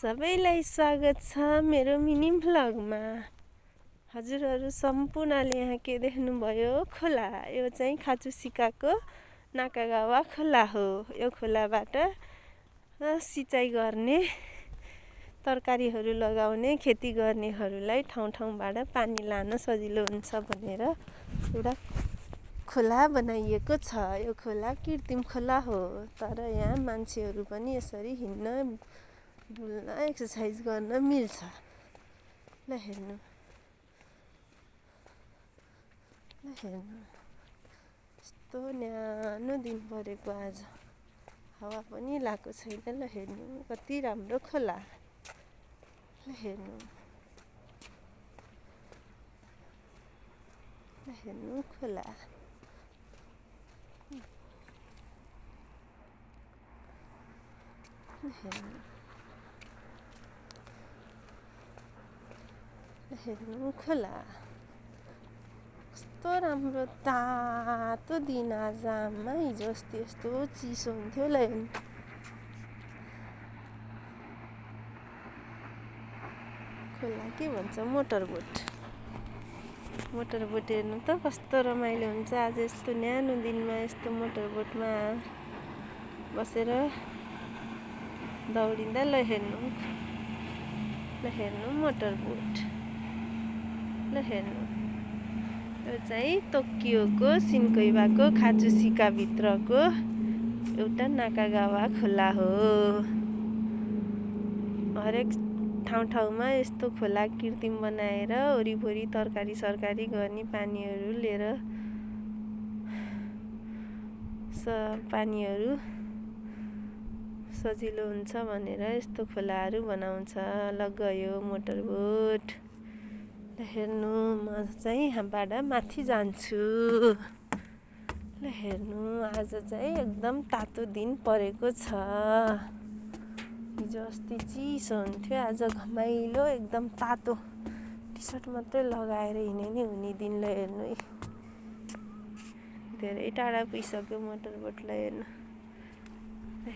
सबैलाई स्वागत छ मेरो मिनी भ्लगमा। हजुरहरू सम्पूर्णले यहाँ के देख्नुभयो? खोला। यो चाहिँ खाचुसिकाको नाकागावा खोला हो। यो खोलाबाट सिँचाइ गर्ने, तरकारीहरू लगाउने, खेती गर्नेहरूलाई ठाउँ ठाउँबाट पानी लान सजिलो हुन्छ भनेर एउटा खोला बनाइएको छ। यो खोला कृत्रिम खोला हो, तर यहाँ मान्छेहरू पनि यसरी हिँड्न, डुल्न, एक्सर्साइज गर्न मिल्छ। ल हेर्नु, यस्तो न्यानो दिन परेको आज, हावा पनि लागेको छैन। ल हेर्नु कति राम्रो खोला। ल हेर्नु, खोला। हेर्नु खोला, कस्तो राम्रो तातो दिन आज। आमा हिजो अस्ति यस्तो चिसो हुन्थ्यो। ल हेर्नु, खोला के भन्छ? मोटरबोट। मोटरबोट हेर्नु त कस्तो रमाइलो हुन्छ। आज यस्तो न्यानो दिनमा यस्तो मोटरबोटमा बसेर दौडिँदा। ल हेर्नु मोटरबोट। ल हेर्नु, यो चाहिँ टोकियोको सिन्कोइबाको खाचुसिका भित्रको एउटा नाकागावा खोला हो। हरेक ठाउँमा यस्तो खोला कृत्रिम बनाएर वरिपरि तरकारी सरकारी गर्ने पानीहरू लिएर पानीहरू सजिलो हुन्छ भनेर यस्तो खोलाहरू बनाउँछ। ल गयो मोटरबोट। हेर्नु, म चाहिँ यहाँबाट माथि जान्छु। ल हेर्नु, आज चाहिँ एकदम तातो दिन परेको छ। हिजो अस्ति चिसो हुन्थ्यो, आज घमाइलो एकदम तातो टी सर्ट मात्रै लगाएर हिँडे नि हुने दिन। ल हेर्नु, धेरै टाढा पुगिसक्यो मोटरबोटलाई।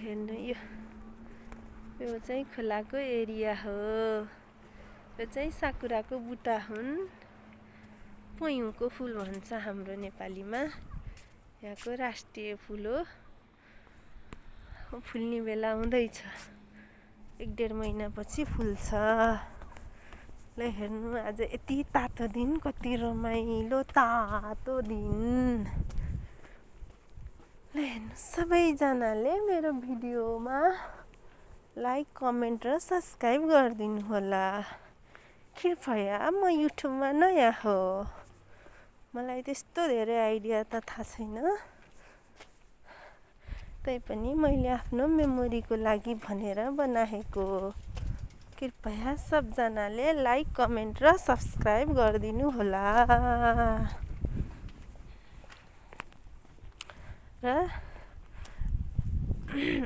हेर्नु यो चाहिँ खोलाको एरिया हो। यो चाहिँ साकुराको बुट्टा हुन्। पयुँको फुल भन्छ हाम्रो नेपालीमा। यहाँको राष्ट्रिय फुल हो। फुल्ने बेला हुँदैछ, 1-1.5 महिनापछि फुल्छ। ल हेर्नु, आज यति तातो दिन, कति रमाइलो तातो दिन। ल हेर्नु, सबैजनाले मेरो भिडियोमा लाइक, कमेन्ट र सब्सक्राइब गरिदिनु होला। कृपया, म युट्युबमा नयाँ हो, मलाई त्यस्तो धेरै आइडिया त थाहा छैन। तैपनि मैले आफ्नो मेमोरीको लागि भनेर बनाएको। कृपया सबजनाले लाइक, कमेन्ट र सब्सक्राइब गरिदिनु होला। र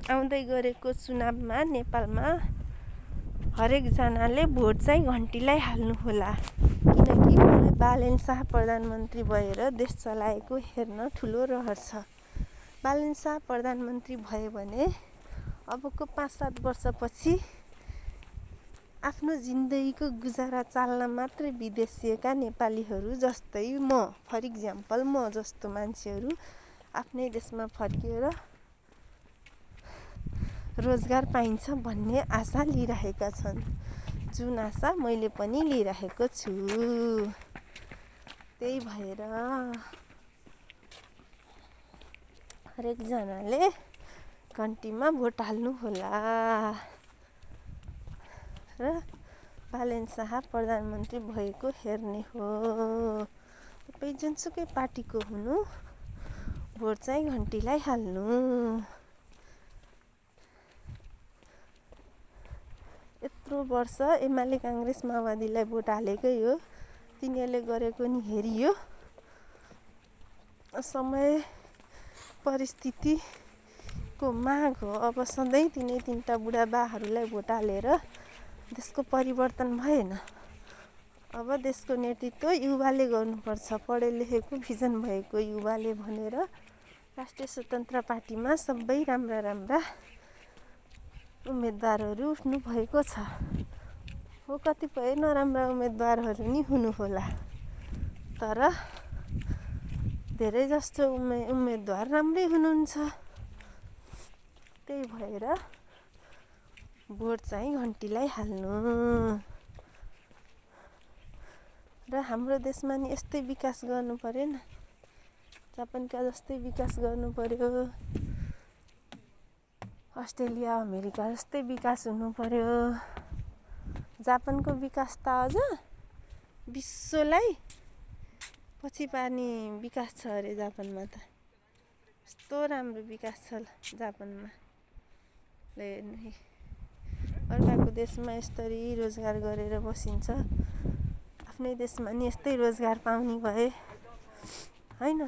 आउँदै गरेको चुनावमा नेपालमा हरेकजनाले भोट चाहिँ घन्टीलाई हाल्नु होला। किनकि मलाई बालेन शाह प्रधानमन्त्री भएर देश चलाएको हेर्न ठुलो रहर छ। बालेन शाह प्रधानमन्त्री भयो भने अबको 5-7 वर्षपछि आफ्नो जिन्दगीको गुजारा चाल्न मात्रै विदेशिएका नेपालीहरू जस्तै म, फर इक्जाम्पल म जस्तो मान्छेहरू आफ्नै देशमा फर्किएर रोजगार पाइन्छ भन्ने आशा लिइरहेका छन्। जुन आशा मैले पनि लिइरहेको छु। त्यही भएर हरेकजनाले घन्टीमा भोट हाल्नु होला र बालेन शाह प्रधानमन्त्री भएको हेर्ने हो। तपाईँ जुनसुकै पार्टीको हुनु, भोट चाहिँ घन्टीलाई हाल्नु। यत्रो वर्ष एमाले, काङ्ग्रेस, माओवादीलाई भोट हालेकै हो। तिनीहरूले गरेको नि हेरियो। समय परिस्थितिको माग हो। अब सधैँ तिनै 3टा बुढाबाहरूलाई भोट हालेर देशको परिवर्तन भएन। अब देशको नेतृत्व युवाले गर्नुपर्छ। पढे लेखेको, भिजन भएको युवाले भनेर राष्ट्रिय स्वतन्त्र पार्टीमा सबै राम्रा उम्मेदवारहरू उठ्नु भएको छ। हो कतिपय नराम्रा उम्मेदवारहरू नि हुनु होला, तर धेरै जस्तो उम्मेदवार राम्रै हुनुहुन्छ। त्यही भएर भोट चाहिँ घन्टीलाई हाल्नु। र हाम्रो देशमा नि यस्तै विकास गर्नु पर्यो न, जापानका जस्तै विकास गर्नु पर्यो, अस्ट्रेलिया अमेरिका जस्तै विकास हुनु पर्यो। जापानको विकास त अझ विश्वलाई पछि पार्ने विकास छ अरे जापानमा त। यस्तो राम्रो विकास छ जापानमा। अर्काको देशमा यसरी रोजगार गरेर बसिन्छ, आफ्नै देशमा नि यस्तै रोजगार पाउने भए होइन।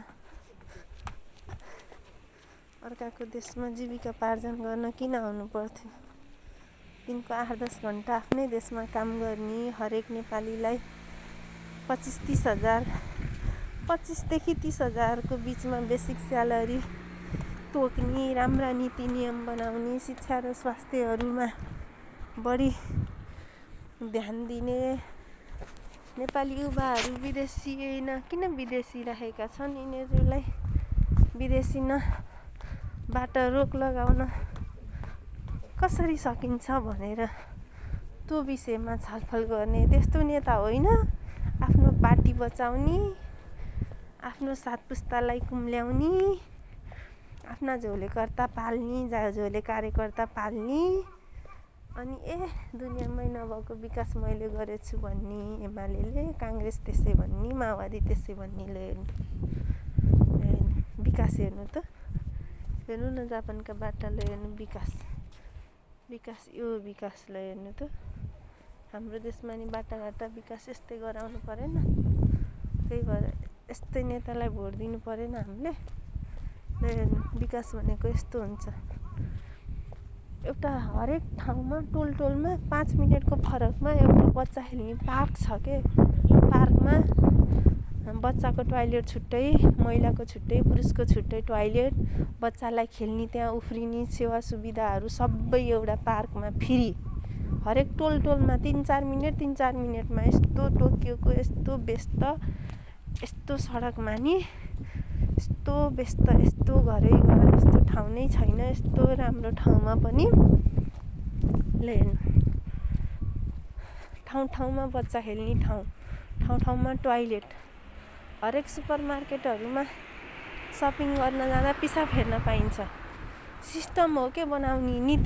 अर्काको देशमा जीविकोपार्जन गर्न किन आउनु पर्थ्यो? दिनको 8-10 घन्टा आफ्नै देशमा काम गर्ने हरेक नेपालीलाई 25-30 हजार, 25 देखि 30 हजारको बिचमा बेसिक स्यालेरी तोक्ने, राम्रा नीति नियम बनाउने, शिक्षा र स्वास्थ्यहरूमा बढी ध्यान दिने, नेपाली युवाहरू विदेशी किन विदेशी राखेका छन्, यिनीहरूलाई विदेशी बाट रोक लगाउन कसरी सकिन्छ भनेर त्यो विषयमा छलफल गर्ने त्यस्तो नेता होइन। आफ्नो पार्टी बचाउने, आफ्नो सात पुस्तालाई कुम्ल्याउने, आफ्ना झोलेकर्ता पाल्ने, झोले कार्यकर्ता पाल्ने, अनि दुनियाँमै नभएको विकास मैले गरेछु भन्ने एमाले, काङ्ग्रेस त्यसै भन्ने, माओवादी त्यसै भन्ने। विकास हेर्नु त, हेर्नु न जापानका बाटालाई हेर्नु, विकास यो विकासलाई हेर्नु त। हाम्रो देशमा नि बाटाघाटा विकास यस्तै गराउनु परेन? त्यही भएर यस्तै नेतालाई भोट दिनु परेन हामीले? विकास भनेको यस्तो हुन्छ, एउटा हरेक ठाउँमा टोलमा 5 मिनटको फरकमा एउटा बच्चा खेल्ने पार्क छ के। पार्कमा बच्चाको टोयलेट छुट्टै, महिलाको छुट्टै, पुरुषको छुट्टै टोयलेट, बच्चालाई खेल्ने त्यहाँ उफ्रिने सेवा सुविधाहरू सबै एउटा पार्कमा फ्री। हरेक टोलमा 3-4 मिनटमा यस्तो टोकियोको यस्तो व्यस्त, यस्तो सडकमा नि यस्तो व्यस्त, यस्तो घरै घर, यस्तो ठाउँ नै छैन। यस्तो राम्रो ठाउँमा पनि ठाउँमा बच्चा खेल्ने ठाउँमा टोयलेट, हरेक सुपर मार्केटहरूमा सपिङ गर्न जाँदा पिसाब फेर्न पाइन्छ। सिस्टम हो के बनाउने, नीति